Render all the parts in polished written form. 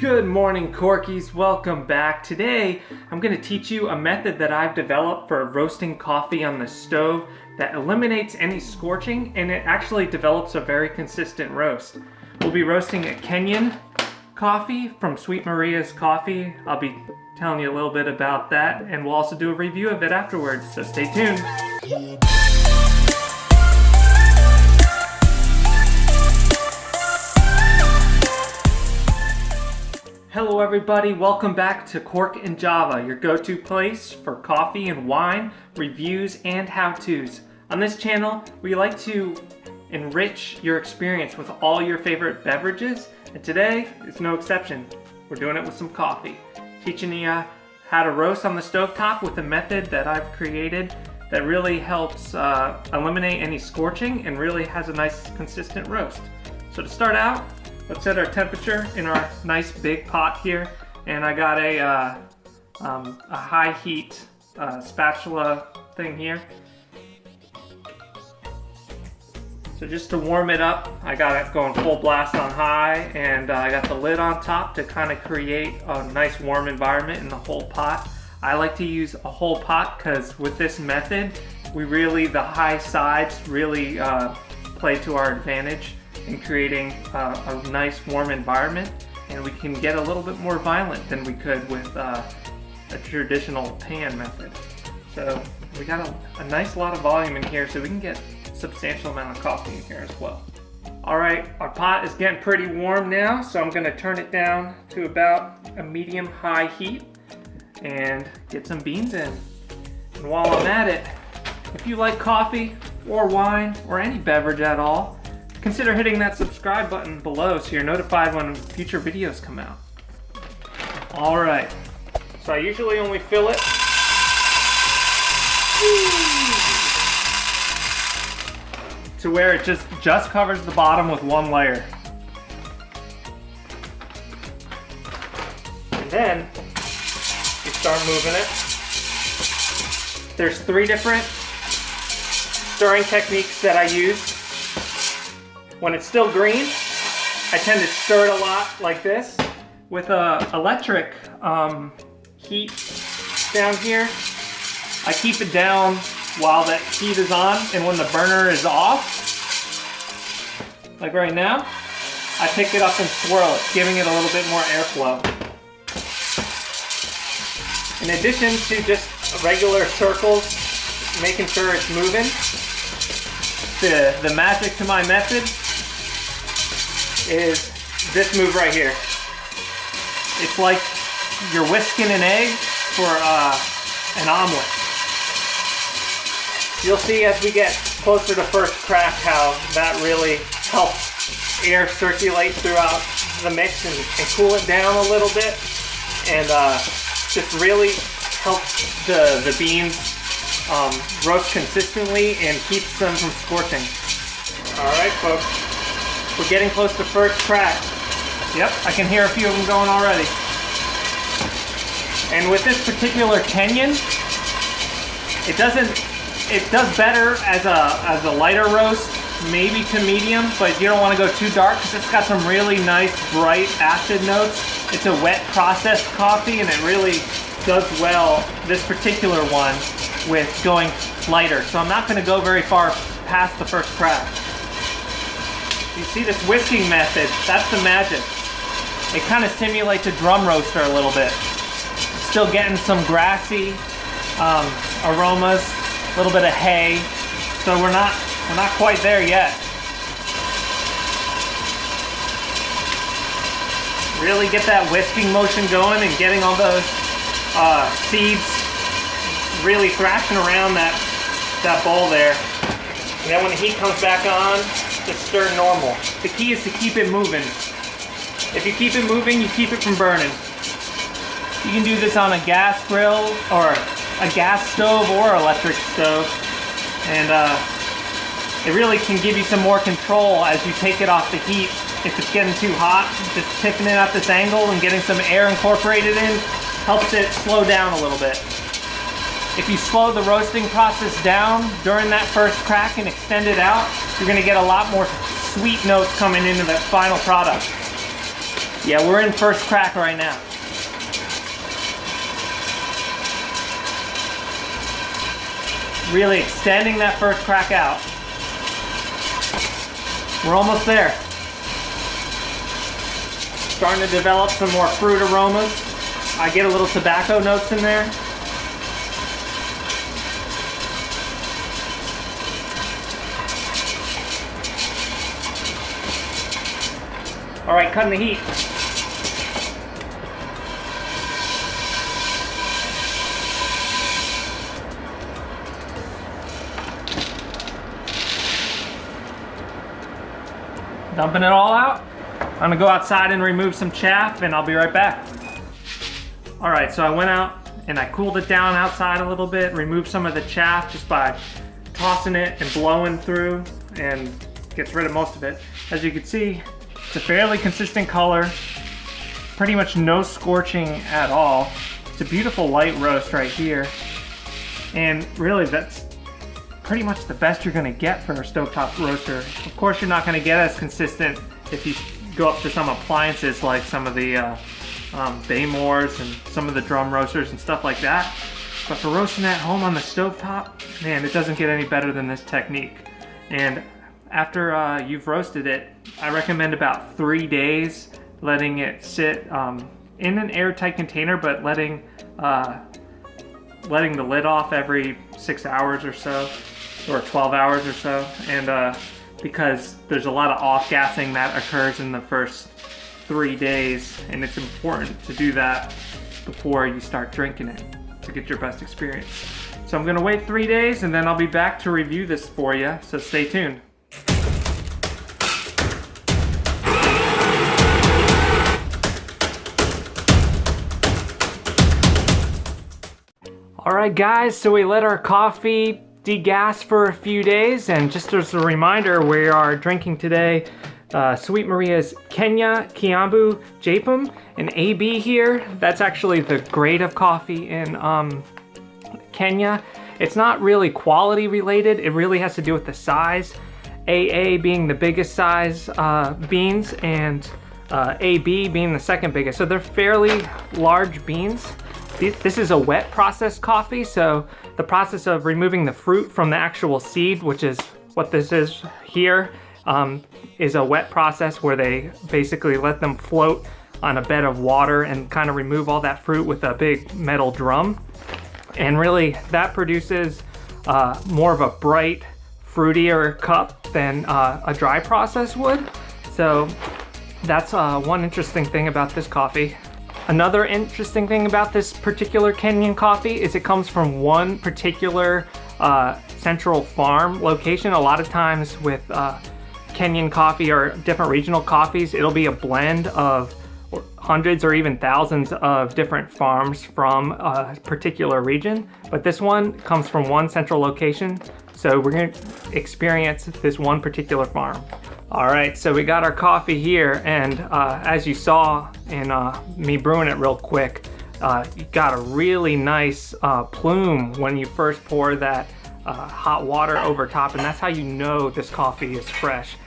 Good morning, Corkies. Welcome back. Today, I'm going to teach you a method that I've developed for roasting coffee on the stove that eliminates any scorching, and it actually develops a very consistent roast. We'll be roasting a Kenyan coffee from Sweet Maria's Coffee. I'll be telling you a little bit about that, and we'll also do a review of it afterwards, so stay tuned. Hello everybody, welcome back to Cork and Java, your go-to place for coffee and wine, reviews, and how-tos. On this channel, we like to enrich your experience with all your favorite beverages, and today is no exception. We're doing it with some coffee. Teaching you how to roast on the stovetop with a method that I've created that really helps eliminate any scorching and really has a nice consistent roast. So to start out, let's set our temperature in our nice big pot here, and I got a high heat spatula thing here. So just to warm it up, I got it going full blast on high, and I got the lid on top to kind of create a nice warm environment in the whole pot. I like to use a whole pot because with this method, the high sides really play to our advantage in creating a nice warm environment, and we can get a little bit more violent than we could with a traditional pan method. So we got a nice lot of volume in here, so we can get a substantial amount of coffee in here as well. Alright, our pot is getting pretty warm now, so I'm going to turn it down to about a medium-high heat and get some beans in. And while I'm at it, if you like coffee or wine or any beverage at all, consider hitting that subscribe button below so you're notified when future videos come out. Alright, so I usually only fill it to where it just covers the bottom with one layer. And then you start moving it. There's 3 different stirring techniques that I use. When it's still green, I tend to stir it a lot like this. With electric heat down here, I keep it down while the heat is on, and when the burner is off, like right now, I pick it up and swirl it, giving it a little bit more airflow. In addition to just regular circles, making sure it's moving, the magic to my method is this move right here. It's like you're whisking an egg for an omelet. You'll see as we get closer to first crack how that really helps air circulate throughout the mix and cool it down a little bit, and just really helps the beans roast consistently and keeps them from scorching. Alright folks, we're getting close to first crack. Yep, I can hear a few of them going already. And with this particular Kenyan, it does better as a lighter roast, maybe to medium, but you don't want to go too dark because it's got some really nice bright acid notes. It's a wet processed coffee, and it really does well, this particular one, with going lighter. So I'm not going to go very far past the first crack. You see this whisking method, that's the magic. It kind of simulates a drum roaster a little bit. Still getting some grassy aromas, a little bit of hay. So we're not quite there yet. Really get that whisking motion going and getting all those seeds really thrashing around that bowl there. And then when the heat comes back on, just stir normal. The key is to keep it moving. If you keep it moving, you keep it from burning. You can do this on a gas grill or a gas stove or electric stove, and it really can give you some more control as you take it off the heat. If it's getting too hot, just tipping it at this angle and getting some air incorporated in helps it slow down a little bit. If you slow the roasting process down during that first crack and extend it out, you're going to get a lot more sweet notes coming into the final product. Yeah, we're in first crack right now. Really extending that first crack out. We're almost there. Starting to develop some more fruit aromas. I get a little tobacco notes in there. All right, cutting the heat. Dumping it all out. I'm gonna go outside and remove some chaff and I'll be right back. All right, so I went out and I cooled it down outside a little bit, removed some of the chaff just by tossing it and blowing through, and gets rid of most of it. As you can see, it's a fairly consistent color, pretty much no scorching at all. It's a beautiful light roast right here. And really that's pretty much the best you're gonna get for a stovetop roaster. Of course, you're not gonna get as consistent if you go up to some appliances like some of the Baymores and some of the drum roasters and stuff like that. But for roasting at home on the stovetop, man, it doesn't get any better than this technique. And after you've roasted it, I recommend about 3 days letting it sit in an airtight container, but letting the lid off every 6 hours or so, or 12 hours or so. And because there's a lot of off-gassing that occurs in the first 3 days, and it's important to do that before you start drinking it to get your best experience. So I'm gonna wait 3 days and then I'll be back to review this for you, so stay tuned. Alright guys, so we let our coffee degas for a few days, and just as a reminder, we are drinking today Sweet Maria's Kenyan Kiambu Japem, an AB here. That's actually the grade of coffee in Kenya. It's not really quality related, it really has to do with the size. AA being the biggest size beans, and AB being the second biggest. So they're fairly large beans. This is a wet process coffee, so the process of removing the fruit from the actual seed, which is what this is here, is a wet process where they basically let them float on a bed of water and kind of remove all that fruit with a big metal drum. And really that produces more of a bright, fruitier cup than a dry process would. So that's one interesting thing about this coffee. Another interesting thing about this particular Kenyan coffee is it comes from one particular central farm location. A lot of times with Kenyan coffee or different regional coffees, it'll be a blend of hundreds or even thousands of different farms from a particular region. But this one comes from one central location, so we're going to experience this one particular farm. All right, so we got our coffee here, and as you saw in me brewing it real quick, you got a really nice plume when you first pour that hot water over top, and that's how you know this coffee is fresh.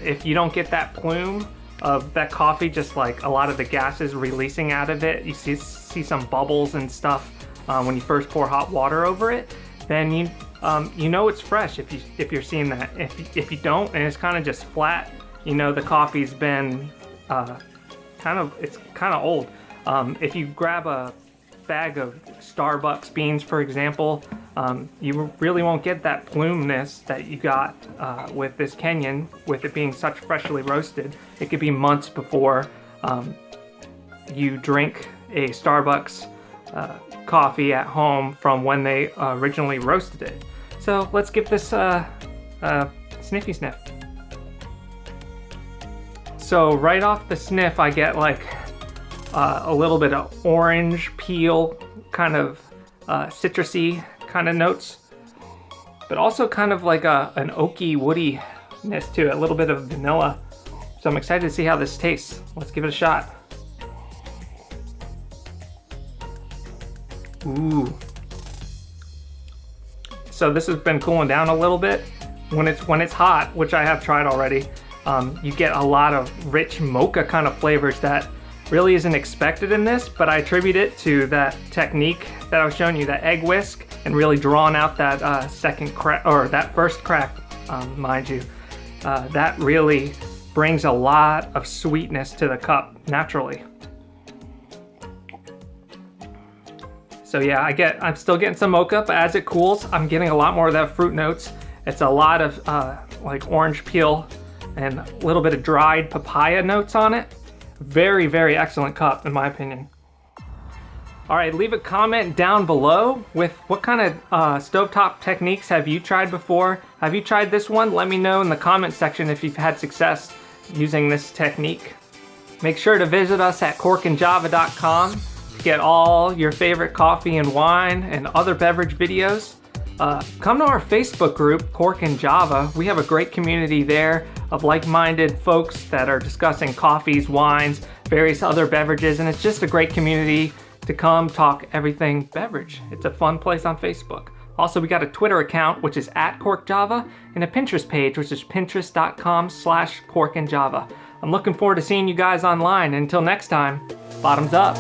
If you don't get that plume of that coffee, just like a lot of the gases releasing out of it, you see some bubbles and stuff when you first pour hot water over it, then you know it's fresh if you're seeing that. If you don't and it's kind of just flat, you know the coffee's been kind of old. If you grab a bag of Starbucks beans, for example, you really won't get that plumeness that you got with this Kenyan, with it being such freshly roasted. It could be months before you drink a Starbucks coffee at home from when they originally roasted it. So let's give this a sniffy sniff. So right off the sniff, I get like a little bit of orange peel, kind of citrusy kind of notes, but also kind of like an oaky woodiness to it, a little bit of vanilla. So I'm excited to see how this tastes. Let's give it a shot. Ooh. So this has been cooling down a little bit. When it's hot, which I have tried already, You get a lot of rich mocha kind of flavors that really isn't expected in this, but I attribute it to that technique that I was showing you, that egg whisk, and really drawing out that second crack, or that first crack, mind you. That really brings a lot of sweetness to the cup naturally. So yeah, I'm still getting some mocha, but as it cools, I'm getting a lot more of that fruit notes. It's a lot of like orange peel and a little bit of dried papaya notes on it. Very, very excellent cup in my opinion. All right, leave a comment down below with what kind of stovetop techniques have you tried before? Have you tried this one? Let me know in the comment section if you've had success using this technique. Make sure to visit us at corkandjava.com to get all your favorite coffee and wine and other beverage videos. Come to our Facebook group, Cork and Java. We have a great community there of like-minded folks that are discussing coffees, wines, various other beverages, and it's just a great community to come talk everything beverage. It's a fun place on Facebook. Also, we got a Twitter account, which is @CorkJava, and a Pinterest page, which is pinterest.com/corkandjava. I'm looking forward to seeing you guys online. Until next time, bottoms up.